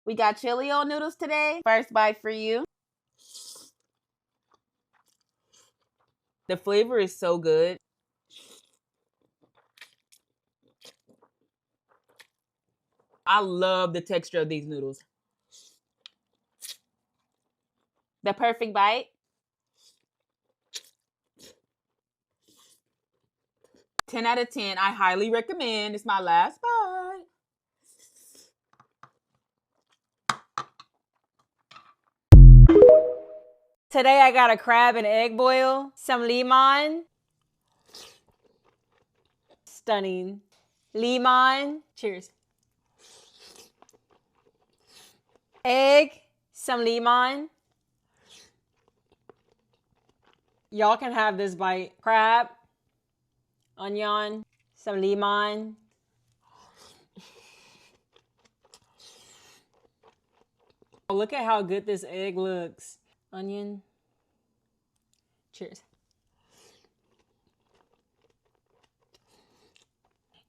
We got chili oil noodles today. First bite for you. The flavor is so good. I love the texture of these noodles. The perfect bite. Ten out of 10. I highly recommend. It's my last bite. Today I got a crab and egg boil, some limon. Stunning. Limon. Cheers. Egg, some limon. Y'all can have this bite. Crab, onion, some limon. Oh, look at how good this egg looks. Onion. Cheers.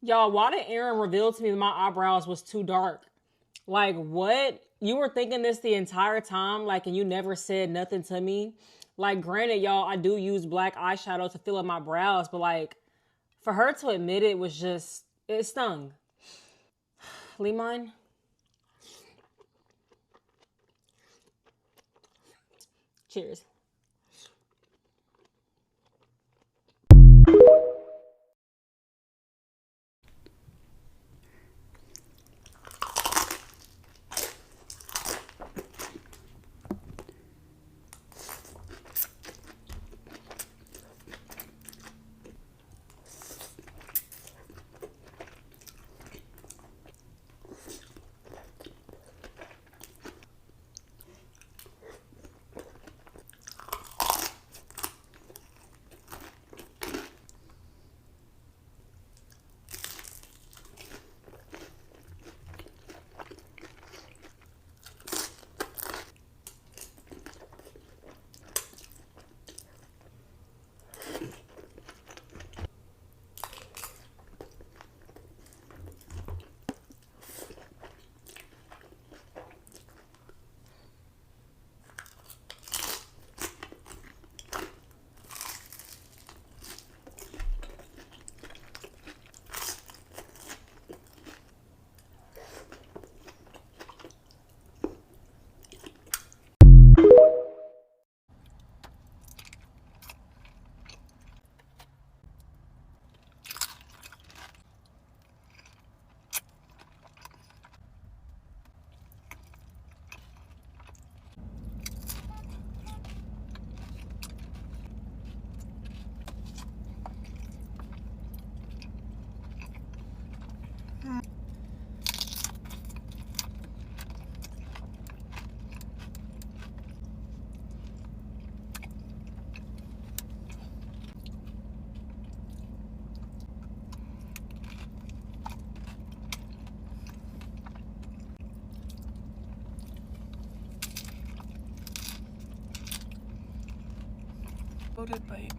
Y'all, why did Aaron reveal to me that my eyebrows was too dark? Like, what? You were thinking this the entire time, like, and you never said nothing to me? Like, granted, y'all, I do use black eyeshadow to fill up my brows, but, like, for her to admit it was just, it stung. Limon? Cheers. Loaded bite.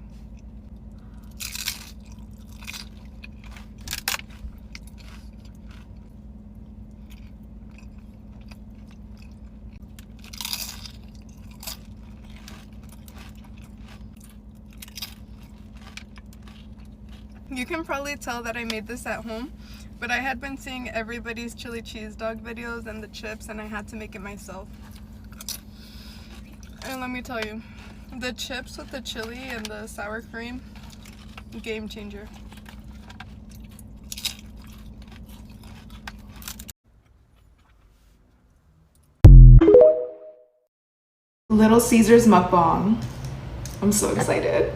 You can probably tell that I made this at home, but I had been seeing everybody's chili cheese dog videos and the chips, and I had to make it myself. And let me tell you, the chips with the chili and the sour cream, game changer. Little Caesars mukbang. I'm so excited.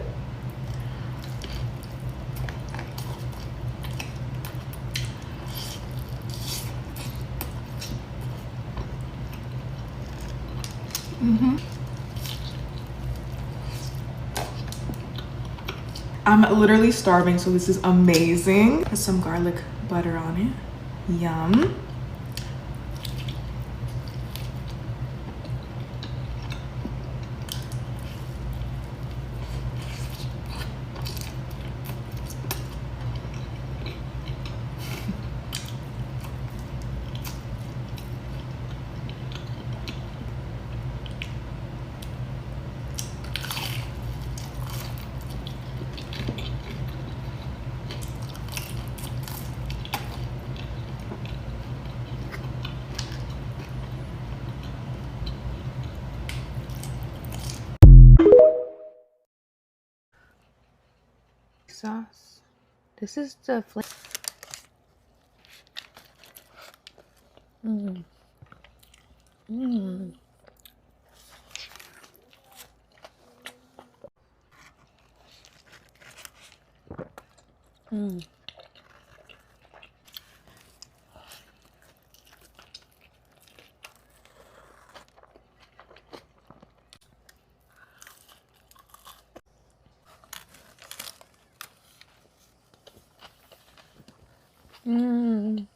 I'm literally starving, so this is amazing. Has some garlic butter on it. Yum. sauce. This is the flavor. Mmm. Mmm. Mmm. Mmm.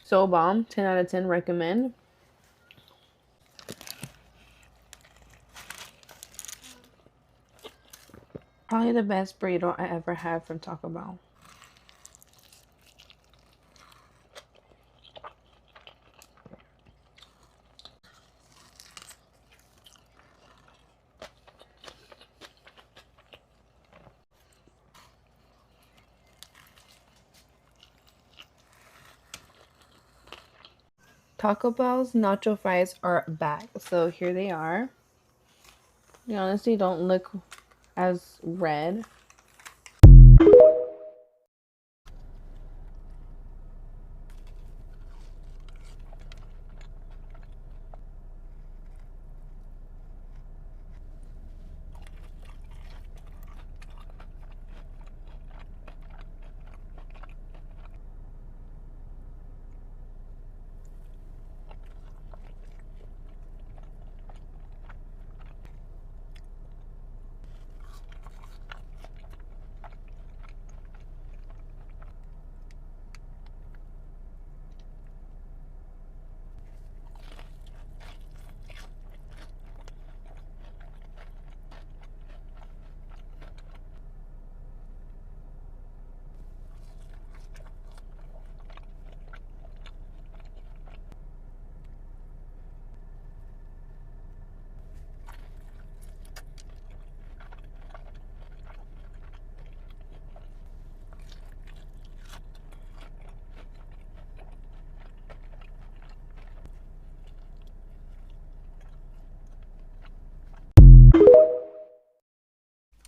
So bomb. 10 out of 10 recommend. Probably the best burrito I ever had from Taco Bell. Taco Bell's nacho fries are back. So here they are. They honestly don't look as red.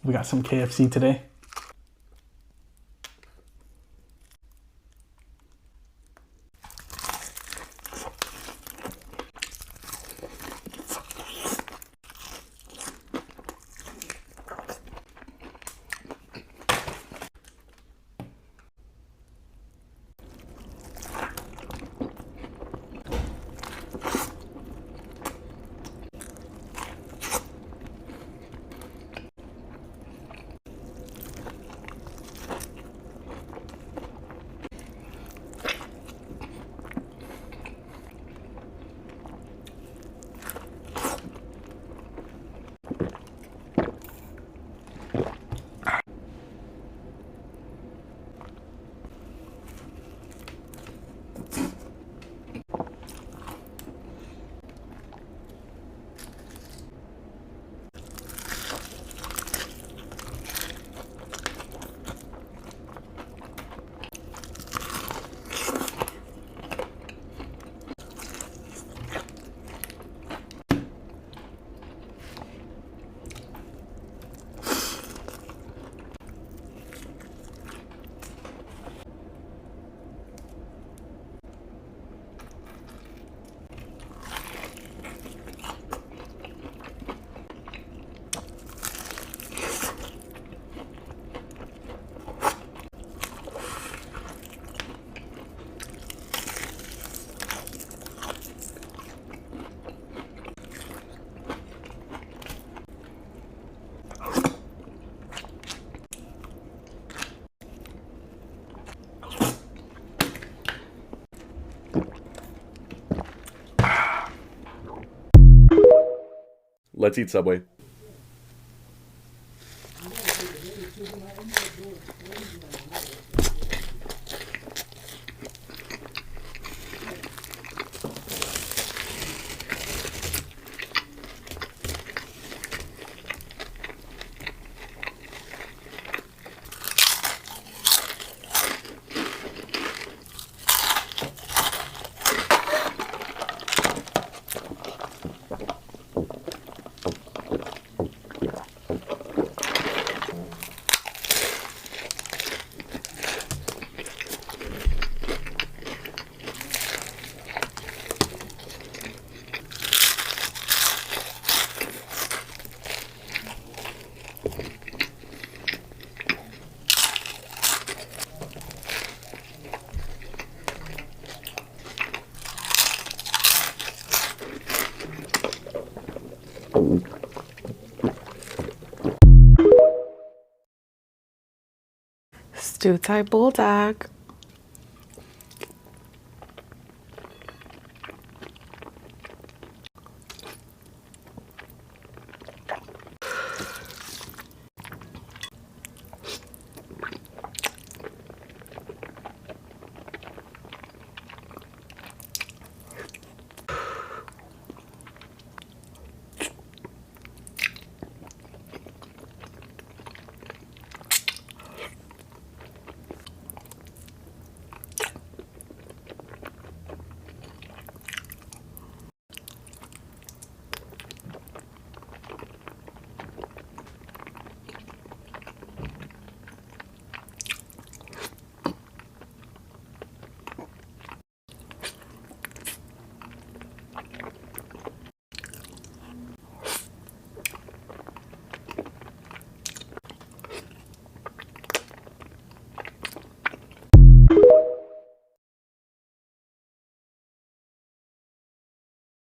We got some KFC today. Let's eat Subway. Stu Type Bulldog.